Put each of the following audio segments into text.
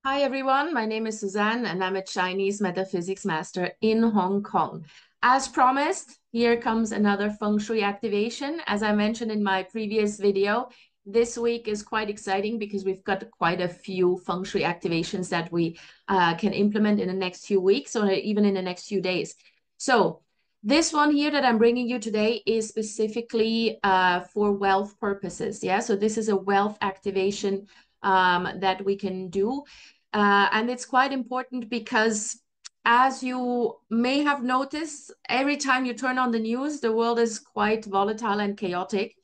Hi everyone, my name is Suzanne and I'm a Chinese metaphysics master in Hong Kong. As promised, here comes another Feng Shui activation. As I mentioned in my previous video, this week is quite exciting because we've got quite a few Feng Shui activations that we can implement in the next few weeks or even in the next few days. So this one here that I'm bringing you today is specifically for wealth purposes. Yeah, so this is a wealth activation that we can do. And it's quite important because, as you may have noticed, every time you turn on the news, the world is quite volatile and chaotic.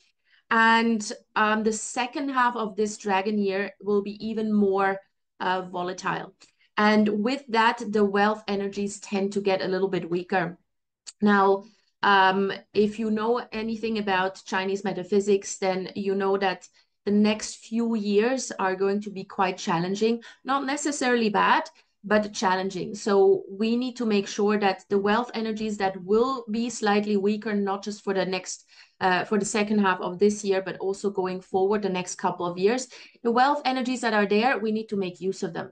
And the second half of this dragon year will be even more volatile. And with that, the wealth energies tend to get a little bit weaker. Now, if you know anything about Chinese metaphysics, then you know that the next few years are going to be quite challenging, not necessarily bad, but challenging. So we need to make sure that the wealth energies that will be slightly weaker, not just for for the second half of this year, but also going forward the next couple of years, the wealth energies that are there, we need to make use of them.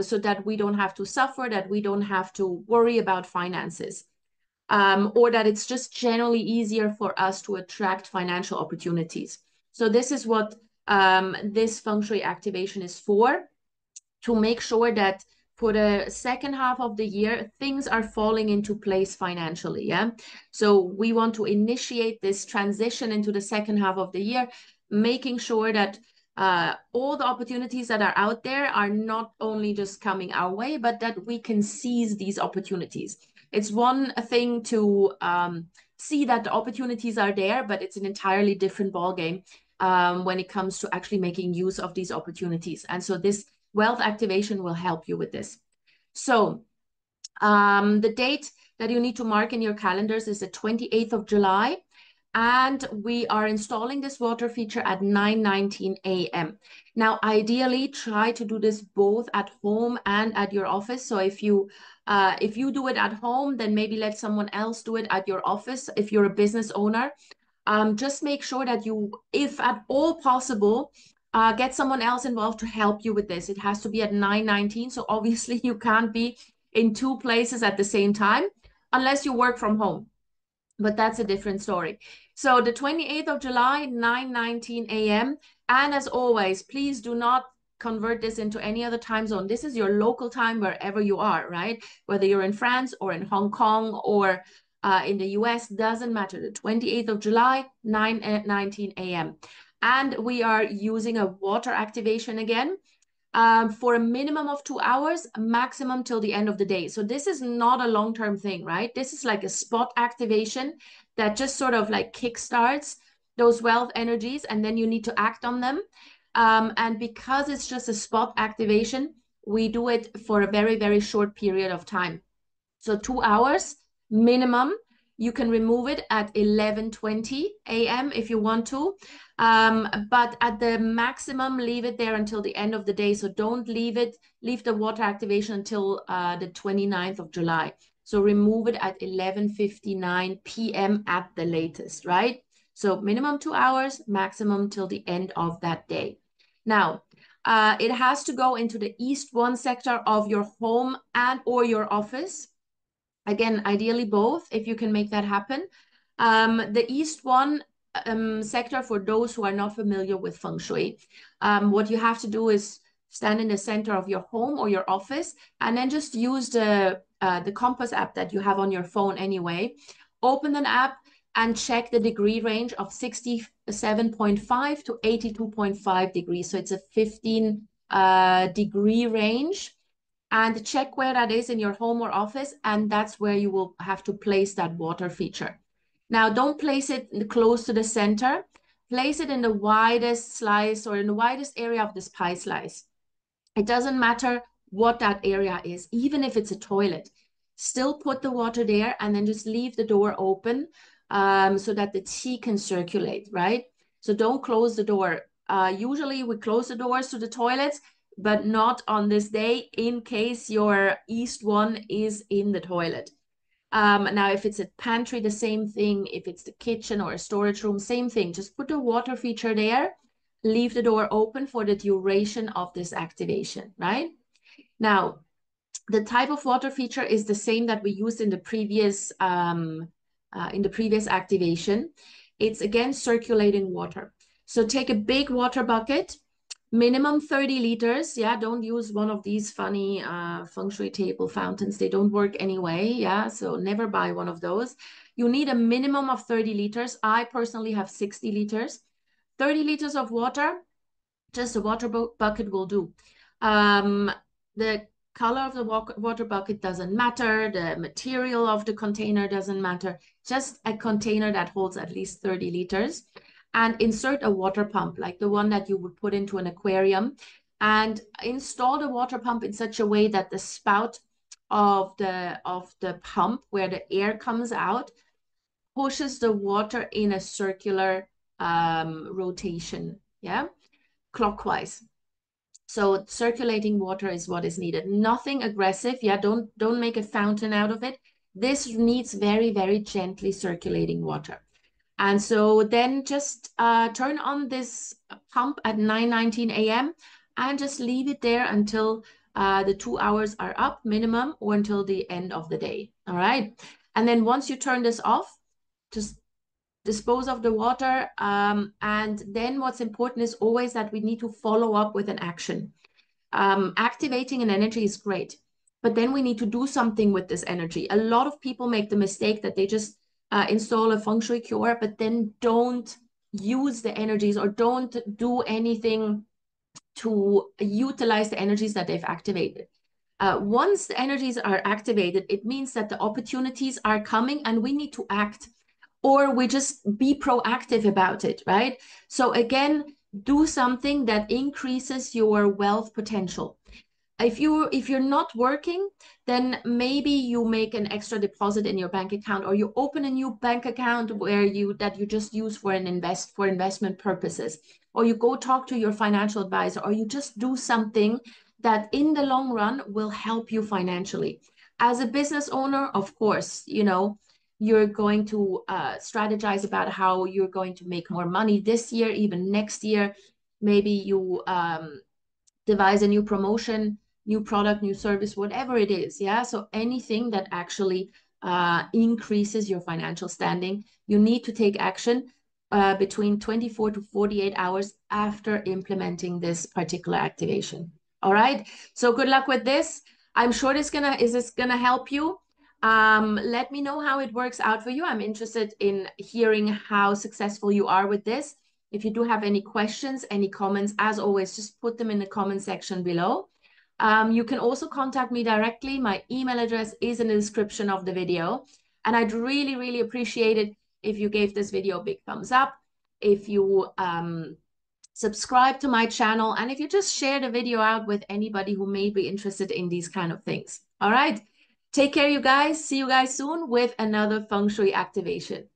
So that we don't have to suffer, that we don't have to worry about finances or that it's just generally easier for us to attract financial opportunities. So this is what this Feng Shui activation is for, to make sure that for the second half of the year, things are falling into place financially. Yeah. So we want to initiate this transition into the second half of the year, making sure that all the opportunities that are out there are not only just coming our way, but that we can seize these opportunities. It's one thing to see that the opportunities are there, but it's an entirely different ballgame when it comes to actually making use of these opportunities. And so this wealth activation will help you with this. So the date that you need to mark in your calendars is the 28th of July. And we are installing this water feature at 9:19 a.m. Now, ideally, try to do this both at home and at your office. So if you do it at home, then maybe let someone else do it at your office. If you're a business owner, just make sure that you, if at all possible, get someone else involved to help you with this. It has to be at 9:19. So obviously you can't be in two places at the same time unless you work from home. But that's a different story. So the 28th of July, 9:19 a.m. And as always, please do not convert this into any other time zone. This is your local time wherever you are, right? Whether you're in France or in Hong Kong or in the US, doesn't matter. The 28th of July, 9:19 a.m. And we are using a water activation again for a minimum of 2 hours, maximum till the end of the day. So this is not a long-term thing, right? This is like a spot activation that just sort of like kickstarts those wealth energies, and then you need to act on them. And because it's just a spot activation, we do it for a very, very short period of time. So 2 hours minimum. You can remove it at 11:20 a.m. if you want to. But at the maximum, leave it there until the end of the day. So don't leave the water activation until the 29th of July. So remove it at 11:59 p.m. at the latest, right? So minimum 2 hours, maximum till the end of that day. Now, it has to go into the East 1 sector of your home and or your office. Again, ideally both, if you can make that happen. The East 1 sector, for those who are not familiar with Feng Shui, what you have to do is stand in the center of your home or your office, and then just use the compass app that you have on your phone anyway. Open an app and check the degree range of 67.5 to 82.5 degrees. So it's a 15 degree range. And check where that is in your home or office, and that's where you will have to place that water feature. Now, don't place it close to the center. Place it in the widest slice or in the widest area of this pie slice. It doesn't matter what that area is, even if it's a toilet. Still put the water there and then just leave the door open so that the qi can circulate, right? So don't close the door. Usually we close the doors to the toilets, but not on this day in case your East 1 is in the toilet. Now, if it's a pantry, the same thing. If it's the kitchen or a storage room, same thing. Just put the water feature there. leave the door open for the duration of this activation, right? Now, the type of water feature is the same that we used in the previous activation. It's again circulating water. So take a big water bucket, minimum 30 liters. Yeah, don't use one of these funny Feng Shui table fountains. They don't work anyway. Yeah, so never buy one of those. You need a minimum of 30 liters. I personally have 60 liters. 30 liters of water, just a water bucket will do. The color of the water bucket doesn't matter. The material of the container doesn't matter. Just a container that holds at least 30 liters. And insert a water pump, like the one that you would put into an aquarium. And install the water pump in such a way that the spout of the pump, where the air comes out, pushes the water in a circular rotation, yeah, clockwise. So circulating water is what is needed. Nothing aggressive. Yeah, don't make a fountain out of it. This needs very, very gently circulating water. And so then just turn on this pump at 9:19 a.m. and just leave it there until the 2 hours are up minimum, or until the end of the day. All right. And then once you turn this off, just dispose of the water. And then what's important is always that we need to follow up with an action. Activating an energy is great, but then we need to do something with this energy. A lot of people make the mistake that they just install a feng shui cure, but then don't use the energies or don't do anything to utilize the energies that they've activated. Once the energies are activated, it means that the opportunities are coming and we need to act, or we just be proactive about it, right? So again, do something that increases your wealth potential. If you're not working, then maybe you make an extra deposit in your bank account, or you open a new bank account that you just use for investment purposes, or you go talk to your financial advisor, or you just do something that in the long run will help you financially. As a business owner, of course, you're going to strategize about how you're going to make more money this year, even next year. Maybe you devise a new promotion, new product, new service, whatever it is. Yeah. So anything that actually increases your financial standing, you need to take action between 24 to 48 hours after implementing this particular activation. All right. So good luck with this. I'm sure this gonna help you. Let me know how it works out for you. I'm interested in hearing how successful you are with this. If you do have any questions, any comments, as always, just put them in the comment section below. You can also contact me directly. My email address is in the description of the video. And I'd really, really appreciate it if you gave this video a big thumbs up, if you subscribe to my channel, and if you just share the video out with anybody who may be interested in these kind of things. All right. Take care, you guys. See you guys soon with another Feng Shui activation.